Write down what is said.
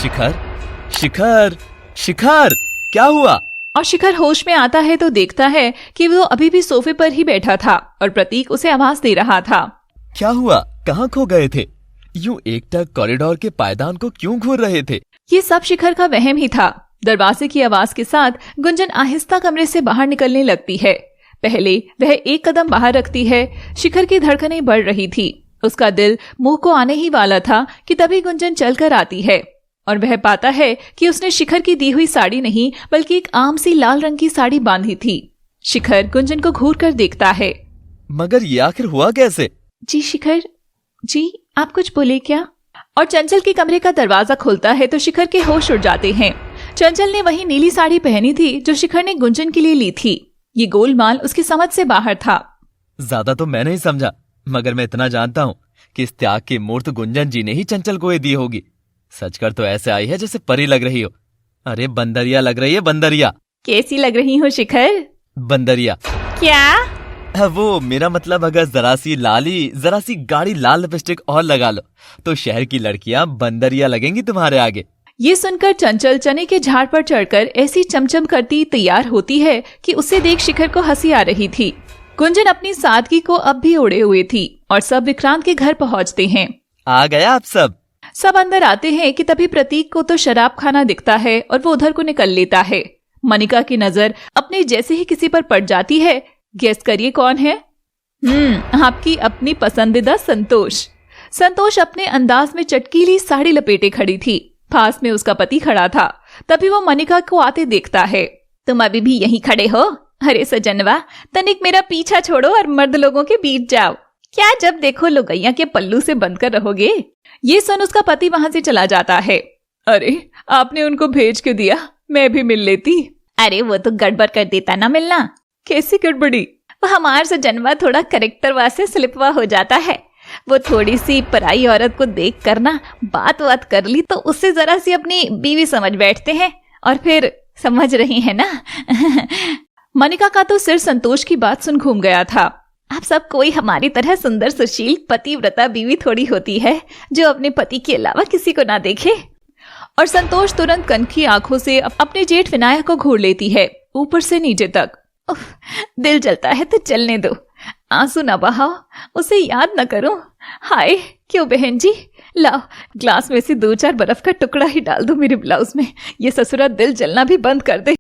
शिखर, शिखर, शिखर, क्या हुआ? और शिखर होश में आता है तो देखता है कि वो अभी भी सोफे पर ही बैठा था और प्रतीक उसे आवाज दे रहा था। क्या हुआ? कहाँ खो गए थे? यूं एकटक कॉरिडोर के पायदान को क्यों घूर रहे थे? ये सब शिखर का वहम ही था। दरवाजे की आवाज के साथ गुंजन आहिस्ता कमरे से बाहर निकलने लगती है। पहले वह एक कदम बाहर रखती है। शिखर की धड़कनें बढ़ रही थी। उसका दिल मुंह को आने ही वाला था कि तभी गुंजन चलकर आती है और वह पाता है कि उसने शिखर की दी हुई साड़ी नहीं बल्कि एक आम सी लाल रंग की साड़ी बांधी थी। शिखर गुंजन को घूर कर देखता है। मगर ये आखिर हुआ कैसे? जी शिखर जी, आप कुछ बोले क्या? और चंचल के कमरे का दरवाजा खुलता है तो शिखर के होश उड़ जाते हैं। चंचल ने वही नीली साड़ी पहनी थी जो शिखर ने गुंजन के लिए ली थी। ये गोलमाल उसकी समझ से बाहर था। ज्यादा तो मैं नहीं समझा, मगर मैं इतना जानता हूँ कि इस त्याग की मूर्त गुंजन जी ने ही चंचल को ही दी होगी। सच कर तो ऐसे आई है जैसे परी लग रही हो। अरे बंदरिया लग रही है, बंदरिया। कैसी लग रही हो शिखर? बंदरिया। क्या? वो मेरा मतलब, अगर जरा सी गाढ़ी लाल लिपस्टिक और लगा लो तो शहर की लड़कियां बंदरिया लगेंगी तुम्हारे आगे। ये सुनकर चंचल चने के झाड़ पर चढ़कर ऐसी चमचम करती तैयार होती है कि उसे देख शिखर को हंसी आ रही थी। गुंजन अपनी सादगी को अब भी ओढ़े हुए थी और सब विक्रांत के घर पहुंचते हैं। आ गया आप सब अंदर आते हैं कि तभी प्रतीक को तो शराब खाना दिखता है और वो उधर को निकल लेता है। मनिका की नजर अपने जैसे ही किसी पर पड़ जाती है। गेस करिए कौन है? आपकी अपनी पसंदीदा संतोष। संतोष अपने अंदाज में चटकीली साड़ी लपेटे खड़ी थी। पास में उसका पति खड़ा था। तभी वो मनिका को आते देखता है। तुम अभी भी यहीं खड़े हो? अरे सजनवा, तनिक मेरा पीछा छोड़ो और मर्द लोगों के बीच जाओ। क्या जब देखो लुगैया के पल्लू से बंधकर रहोगे? ये सुन उसका पति वहां से चला जाता है। अरे आपने उनको भेज क्यों दिया? मैं भी मिल लेती। अरे वो तो गड़बड़ कर देता ना मिलना। कैसी गड़बड़ी? वो हमार सजनवा थोड़ा करेक्टर से स्लिपवा हो जाता है। वो थोड़ी सी पराई औरत को देख कर ना बात कर ली तो उससे जरा सी अपनी बीवी समझ बैठते हैं और फिर समझ रही है ना। मनिका का तो सिर संतोष की बात सुन घूम गया था। आप सब कोई हमारी तरह सुंदर सुशील पतिव्रता बीवी थोड़ी होती है जो अपने पति के अलावा किसी को ना देखे। और संतोष तुरंत कनखी आंखों से अपने जेठ विनायक को घूर लेती है, ऊपर से नीचे तक। दिल जलता है तो चलने दो, आंसू न बहाओ, उसे याद न करो। हाय क्यों बहन जी, लाओ ग्लास में से 2-4 बर्फ का टुकड़ा ही डाल दो मेरे ब्लाउज में। ये ससुरा दिल जलना भी बंद कर दे।